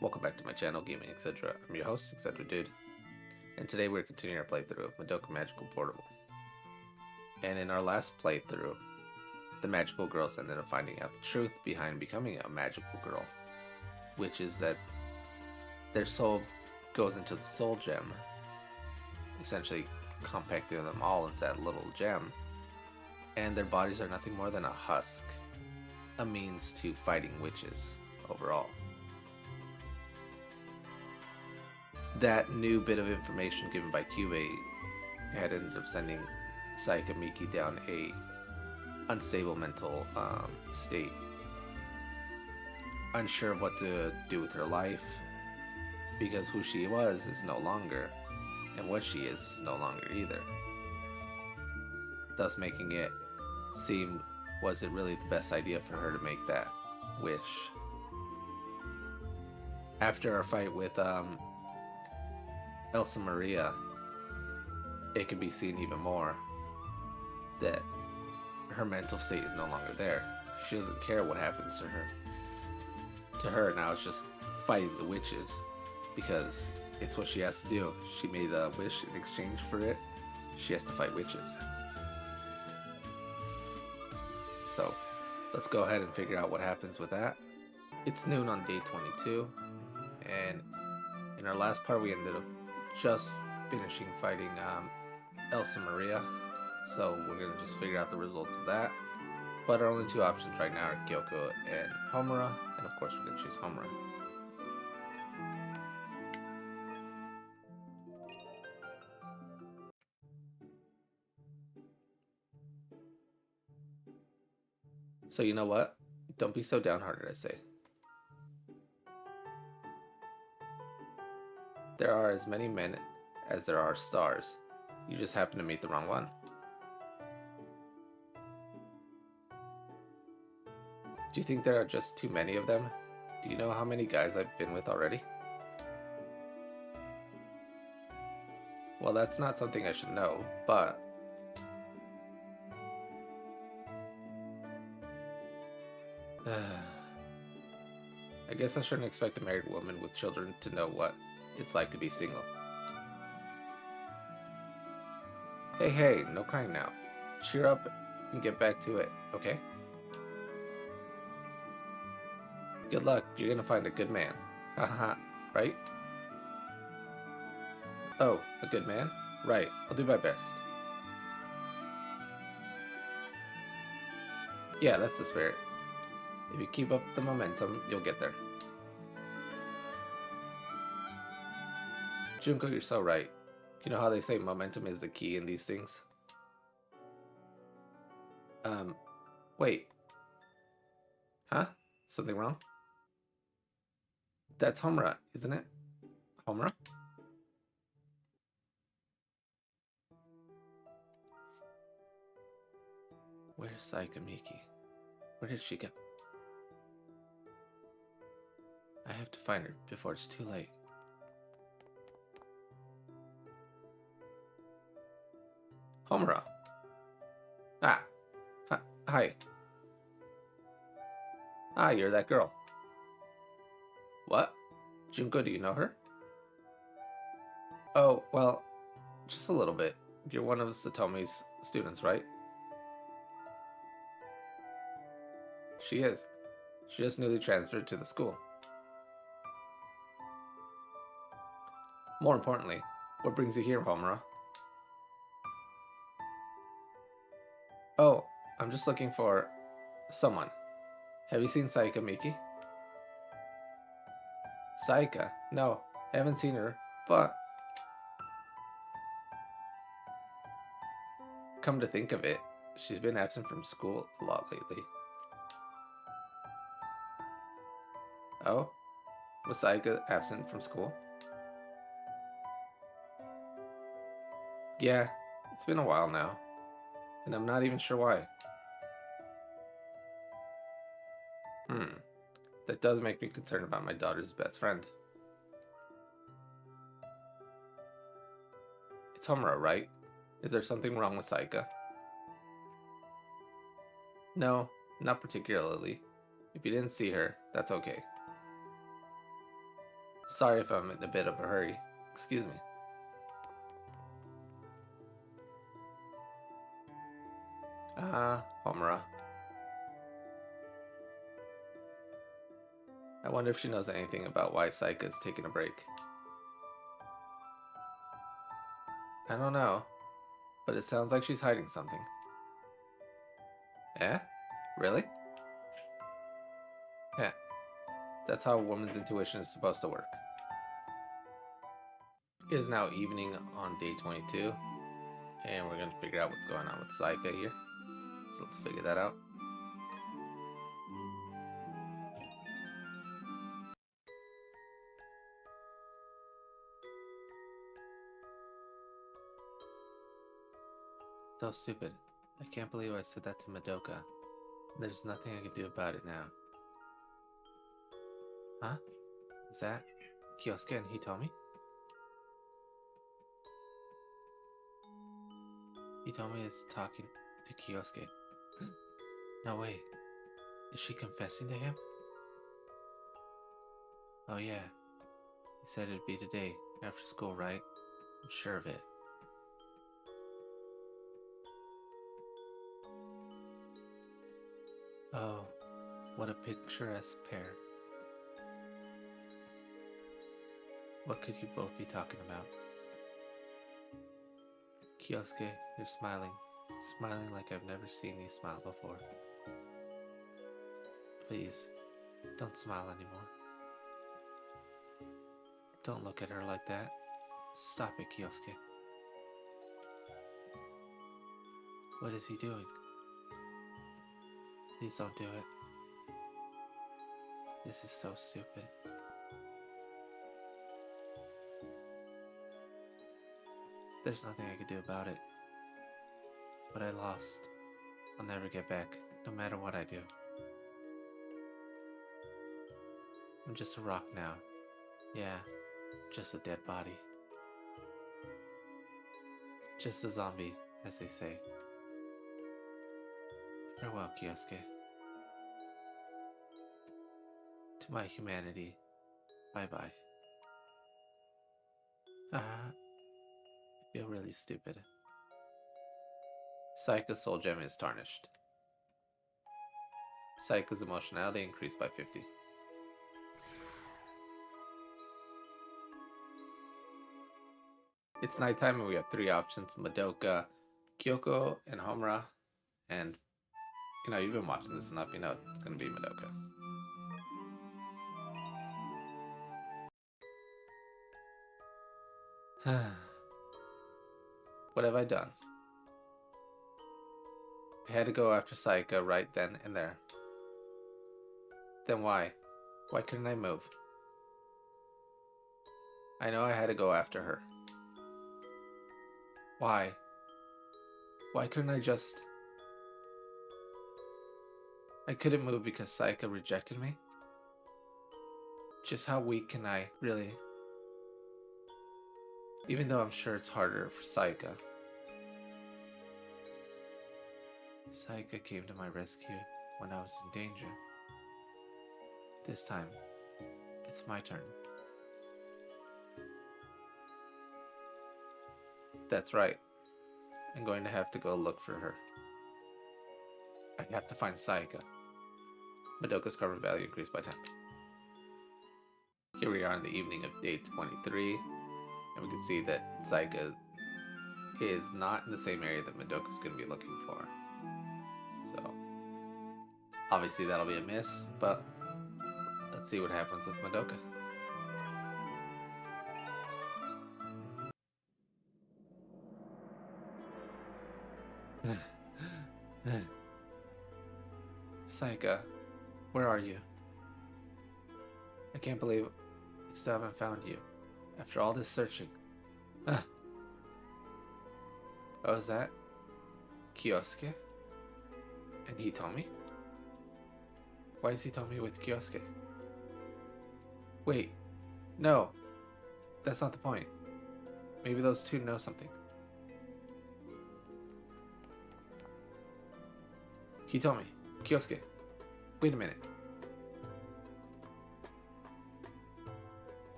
Welcome back to my channel, Gaming Etc. I'm your host, Etc. Dude, and today we're continuing our playthrough of Madoka Magical Portable. And in our last playthrough, the magical girls ended up finding out the truth behind becoming a magical girl, which is that their soul goes into the soul gem, essentially compacting them all into that little gem, and their bodies are nothing more than a husk, a means to fighting witches overall. That new bit of information given by Kyoko had ended up sending Sayaka down a unstable mental state, unsure of what to do with her life, because who she was is no longer, and what she is no longer either. Thus making it seem, was it really the best idea for her to make that wish? After our fight with Elsa Maria, it can be seen even more that her mental state is no longer there. She doesn't care what happens to her. To her now it's just fighting the witches because it's what she has to do. She made a wish in exchange for it. She has to fight witches. So let's go ahead and figure out what happens with that. It's noon on day 22, and in our last part we ended up just finishing fighting Elsa Maria, so we're going to just figure out the results of that. But our only two options right now are Kyoko and Homura, and of course we're going to choose Homura. So you know what? Don't be so downhearted, I say. There are as many men as there are stars. You just happen to meet the wrong one. Do you think there are just too many of them? Do you know how many guys I've been with already? Well, that's not something I should know, but I guess I shouldn't expect a married woman with children to know what it's like to be single. Hey, no crying now. Cheer up and get back to it, okay? Good luck, you're gonna find a good man. Haha, right? Oh, a good man? Right, I'll do my best. Yeah, that's the spirit. If you keep up the momentum, you'll get there. Junko, you're so right. You know how they say momentum is the key in these things? Wait. Huh? Something wrong? That's Homura, isn't it? Homura? Where's Sayaka? Where did she go? I have to find her before it's too late. Homura. Ah. Hi. Ah, you're that girl. What? Junko, do you know her? Oh, well, just a little bit. You're one of Satomi's students, right? She is. She just newly transferred to the school. More importantly, what brings you here, Homura? Oh, I'm just looking for someone. Have you seen Sayaka Miki? Sayaka? No, I haven't seen her, but come to think of it, she's been absent from school a lot lately. Oh? Was Sayaka absent from school? Yeah, it's been a while now, and I'm not even sure why. That does make me concerned about my daughter's best friend. It's Homura, right? Is there something wrong with Sayaka? No, not particularly. If you didn't see her, that's okay. Sorry if I'm in a bit of a hurry. Excuse me. Homura. I wonder if she knows anything about why Sayaka's taking a break. I don't know, but it sounds like she's hiding something. Eh? Really? Yeah. That's how a woman's intuition is supposed to work. It is now evening on day 22, and we're going to figure out what's going on with Sayaka here. So let's figure that out. So stupid. I can't believe I said that to Madoka. There's nothing I can do about it now. Huh? Is that Kyosuke and Hitomi? Hitomi is talking to Kyosuke. No way. Is she confessing to him? Oh yeah. He said it'd be today, after school, right? I'm sure of it. Oh, what a picturesque pair. What could you both be talking about? Kyosuke, you're smiling. Smiling like I've never seen you smile before. Please, don't smile anymore. Don't look at her like that. Stop it, Kyosuke. What is he doing? Please don't do it. This is so stupid. There's nothing I could do about it. But I lost. I'll never get back, no matter what I do. I'm just a rock now. Yeah, just a dead body. Just a zombie, as they say. Farewell, Kyosuke. To my humanity, bye-bye. I feel really stupid. Sayaka's soul gem is tarnished. Sayaka's emotionality increased by 50. It's nighttime and we have 3 options: Madoka, Kyoko, and Homura. And, you've been watching this enough, it's gonna be Madoka. What have I done? I had to go after Sayaka right then and there. Then why? Why couldn't I move? I know I had to go after her. Why? Why couldn't I just... I couldn't move because Sayaka rejected me? Just how weak can I, really? Even though I'm sure it's harder for Sayaka. Sayaka came to my rescue when I was in danger. This time, it's my turn. That's right. I'm going to have to go look for her. I have to find Sayaka. Madoka's carbon value increased by 10. Here we are in the evening of day 23, and we can see that Sayaka is not in the same area that Madoka's going to be looking for. So, obviously that'll be a miss, but let's see what happens with Madoka. Sayaka, where are you? I can't believe I still haven't found you after all this searching. Oh, is that Kyosuke? And Hitomi? Why is Hitomi with Kyosuke? Wait, no, that's not the point. Maybe those two know something. Hitomi, Kyosuke, wait a minute.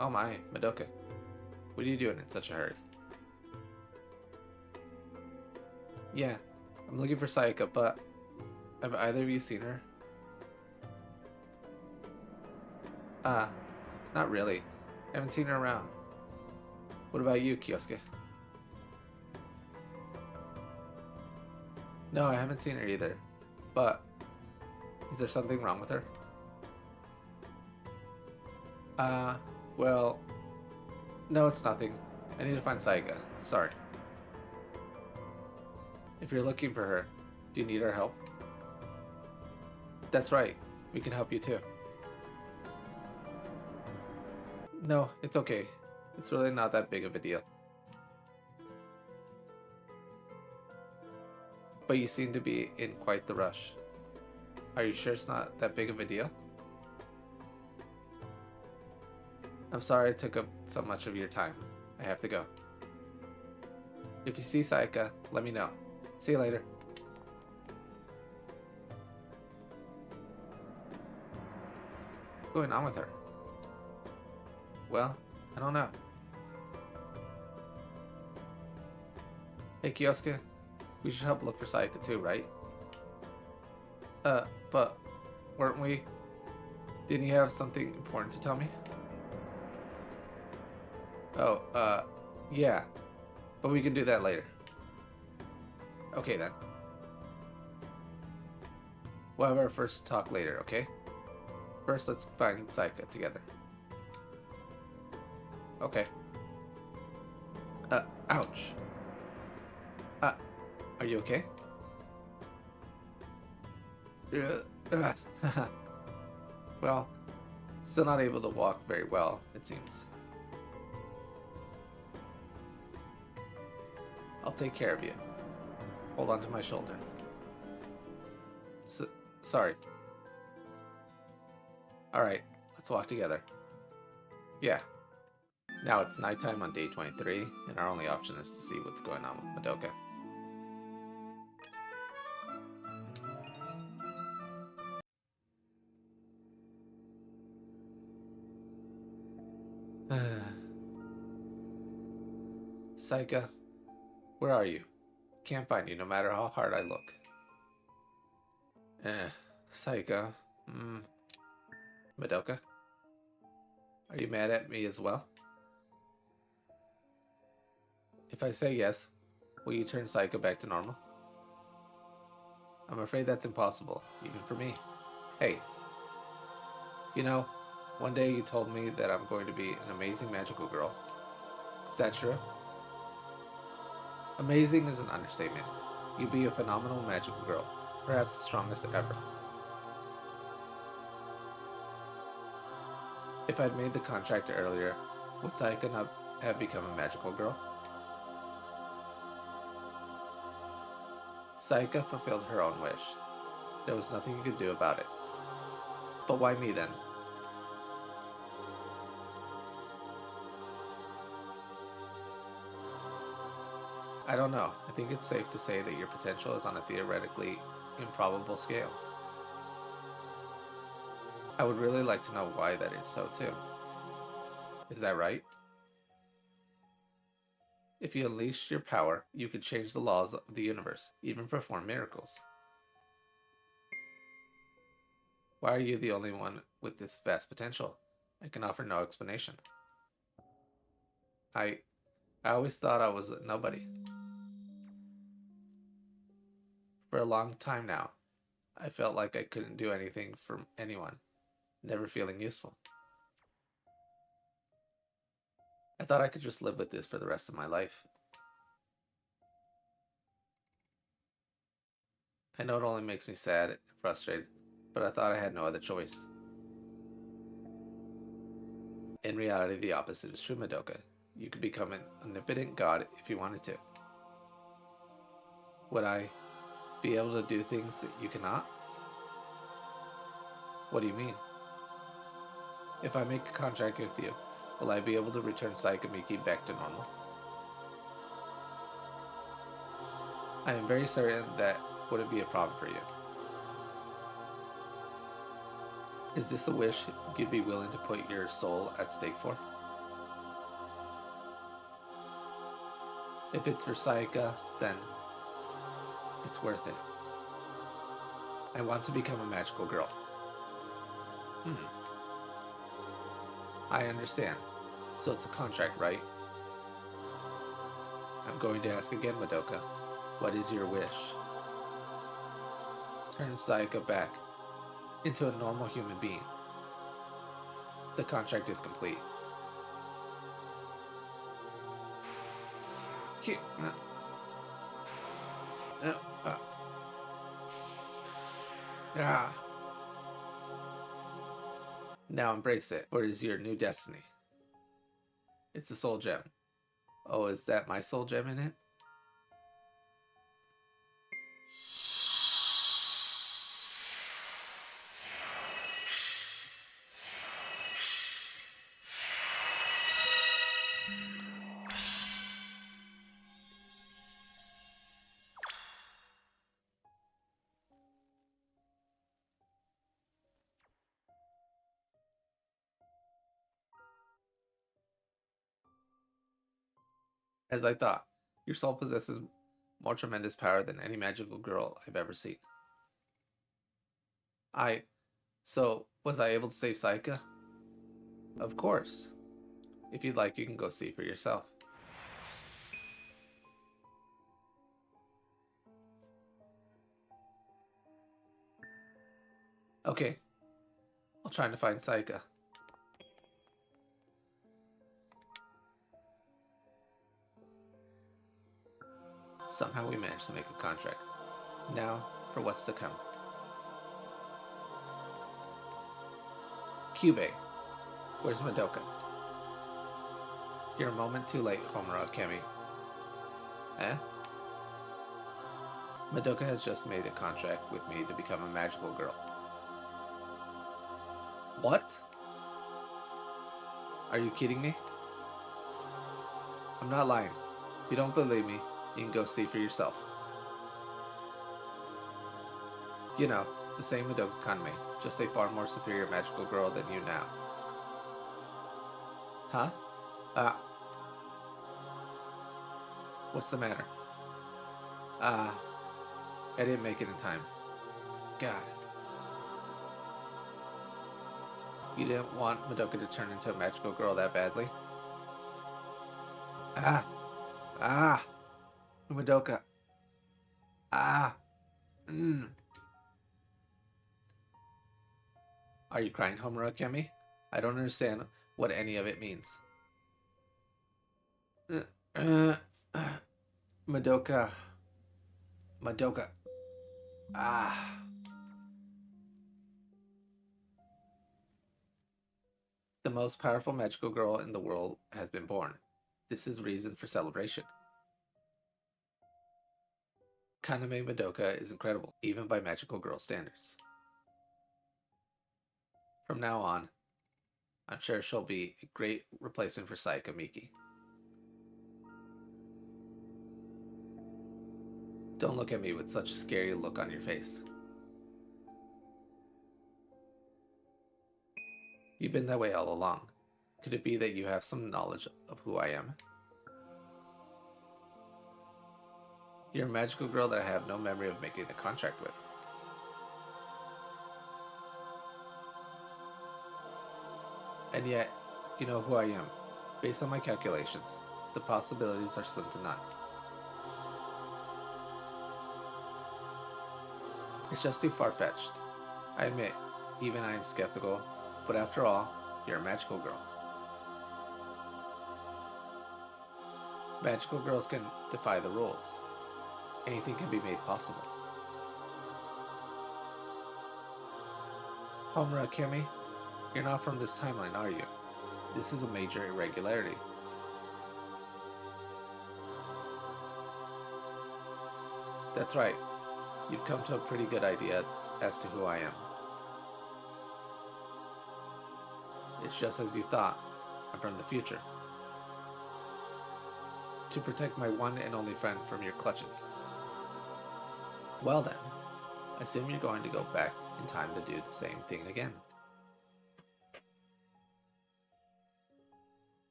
Oh my, Madoka. What are you doing in such a hurry? Yeah, I'm looking for Sayaka, but have either of you seen her? Not really. I haven't seen her around. What about you, Kyosuke? No, I haven't seen her either. But, is there something wrong with her? Well, no, it's nothing. I need to find Sayaka. Sorry. If you're looking for her, do you need our help? That's right. We can help you too. No, it's okay. It's really not that big of a deal. But you seem to be in quite the rush. Are you sure it's not that big of a deal? I'm sorry I took up so much of your time. I have to go. If you see Sayaka, let me know. See you later. What's going on with her? Well, I don't know. Hey Kyosuke, we should help look for Sayaka too, right? But weren't we? Didn't you have something important to tell me? Oh, yeah. But we can do that later. Okay then. We'll have our first talk later, okay? First, let's find Sayaka together. Okay. Ouch. Are you okay? Well, still not able to walk very well, it seems. I'll take care of you. Hold on to my shoulder. Sorry. Alright, let's walk together. Yeah. Now it's nighttime on day 23, and our only option is to see what's going on with Madoka. Sayaka, where are you? Can't find you no matter how hard I look. Sayaka, Madoka? Are you mad at me as well? If I say yes, will you turn Sayaka back to normal? I'm afraid that's impossible, even for me. Hey, you know, one day you told me that I'm going to be an amazing magical girl. Is that true? Amazing is an understatement. You'd be a phenomenal magical girl, perhaps the strongest ever. If I'd made the contract earlier, would Sayaka not have become a magical girl? Sayaka fulfilled her own wish. There was nothing you could do about it. But why me then? I don't know. I think it's safe to say that your potential is on a theoretically improbable scale. I would really like to know why that is so too. Is that right? If you unleashed your power, you could change the laws of the universe, even perform miracles. Why are you the only one with this vast potential? I can offer no explanation. I always thought I was a nobody. For a long time now, I felt like I couldn't do anything for anyone, never feeling useful. I thought I could just live with this for the rest of my life. I know it only makes me sad and frustrated, but I thought I had no other choice. In reality, the opposite is true, Madoka. You could become an omnipotent god if you wanted to. Would I be able to do things that you cannot? What do you mean? If I make a contract with you, will I be able to return Sayaka back to normal? I am very certain that wouldn't be a problem for you. Is this a wish you'd be willing to put your soul at stake for? If it's for Sayaka, then it's worth it. I want to become a magical girl. I understand. So it's a contract, right? I'm going to ask again, Madoka. What is your wish? Turn Sayaka back into a normal human being. The contract is complete. Now embrace it, or it is your new destiny. It's a soul gem. Oh, is that my soul gem in it? As I thought, your soul possesses more tremendous power than any magical girl I've ever seen. So, was I able to save Sayaka? Of course. If you'd like, you can go see for yourself. Okay. I'll try to find Sayaka. Somehow we managed to make a contract. Now, for what's to come. Kyube, where's Madoka? You're a moment too late, Homura Kemi. Eh? Madoka has just made a contract with me to become a magical girl. What? Are you kidding me? I'm not lying. If you don't believe me, you can go see for yourself. You know, the same Madoka Kanme, just a far more superior magical girl than you now. Huh? What's the matter? I didn't make it in time. God. You didn't want Madoka to turn into a magical girl that badly? Madoka. Are you crying, Homura Kemi? I don't understand what any of it means. Madoka. The most powerful magical girl in the world has been born. This is reason for celebration. Kaname Madoka is incredible, even by magical girl standards. From now on, I'm sure she'll be a great replacement for Sayaka Miki. Don't look at me with such a scary look on your face. You've been that way all along. Could it be that you have some knowledge of who I am? You're a magical girl that I have no memory of making a contract with. And yet, you know who I am. Based on my calculations, the possibilities are slim to none. It's just too far-fetched. I admit, even I am skeptical, but after all, you're a magical girl. Magical girls can defy the rules. Anything can be made possible. Homura Kemi, you're not from this timeline, are you? This is a major irregularity. That's right. You've come to a pretty good idea as to who I am. It's just as you thought. I'm from the future. To protect my one and only friend from your clutches. Well then, I assume you're going to go back in time to do the same thing again.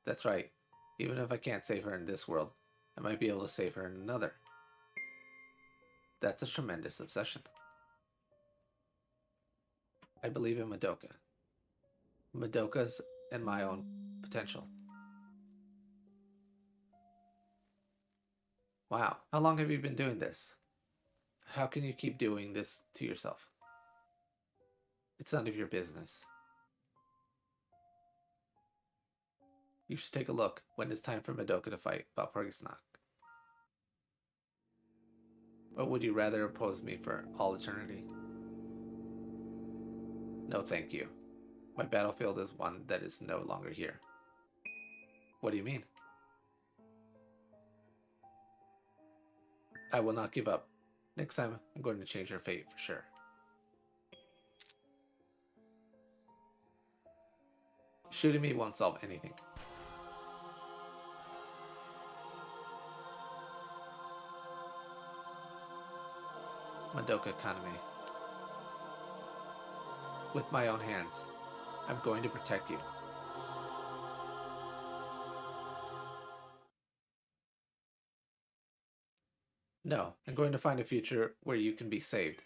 That's right. Even if I can't save her in this world, I might be able to save her in another. That's a tremendous obsession. I believe in Madoka. Madoka's and my own potential. Wow, how long have you been doing this? How can you keep doing this to yourself? It's none of your business. You should take a look when it's time for Madoka to fight Walpurgis. Or would you rather oppose me for all eternity? No, thank you. My battlefield is one that is no longer here. What do you mean? I will not give up. Next time, I'm going to change her fate for sure. Shooting me won't solve anything. Madoka Kaname. With my own hands, I'm going to protect you. No, I'm going to find a future where you can be saved.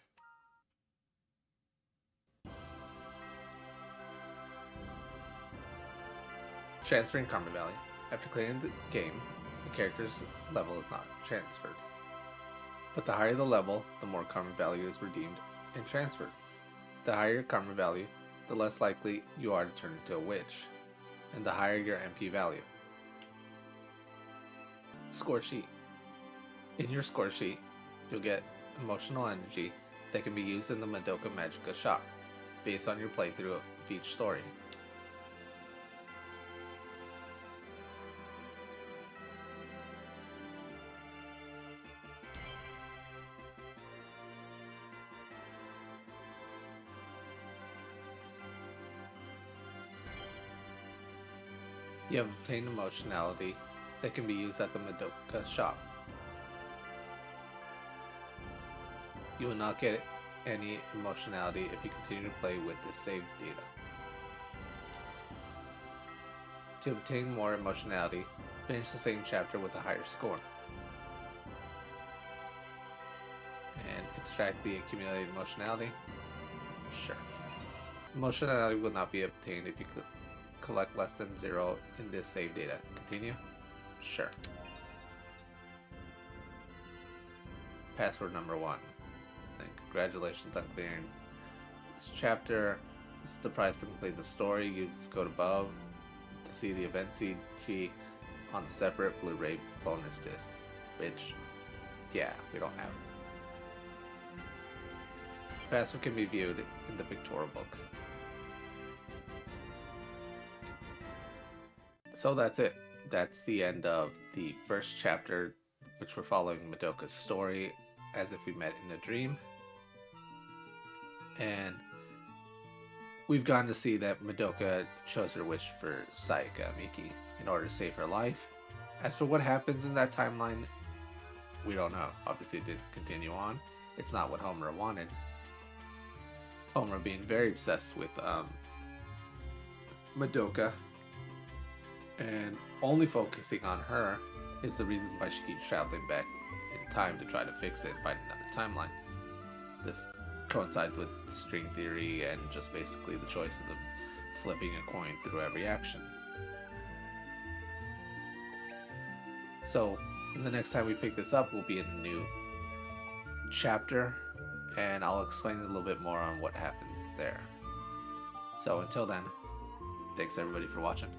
Transferring Karma Valley. After clearing the game, the character's level is not transferred. But the higher the level, the more Karma value is redeemed and transferred. The higher your Karma value, the less likely you are to turn into a witch, and the higher your MP value. Score sheet. In your score sheet, you'll get emotional energy that can be used in the Madoka Magica shop, based on your playthrough of each story. You have obtained emotionality that can be used at the Madoka shop. You will not get any emotionality if you continue to play with the saved data. To obtain more emotionality, finish the same chapter with a higher score. And extract the accumulated emotionality? Sure. Emotionality will not be obtained if you collect less than 0 in this save data. Continue? Sure. Password number 1. And congratulations on clearing this chapter. This is the prize for completing the story. Use this code above to see the event CG on the separate Blu-ray bonus discs, which, yeah, we don't have. The password can be viewed in the pictorial book. So that's it. That's the end of the first chapter, which we're following Madoka's story as if we met in a dream. And we've gotten to see that Madoka chose her wish for Sayaka Miki in order to save her life. As for what happens in that timeline, we don't know. Obviously it didn't continue on. It's not what Homura wanted. Homura being very obsessed with Madoka and only focusing on her is the reason why she keeps traveling back in time to try to fix it and find another timeline. This coincides with string theory and just basically the choices of flipping a coin through every action. So, the next time we pick this up, we'll be in a new chapter, and I'll explain a little bit more on what happens there. So until then, thanks everybody for watching.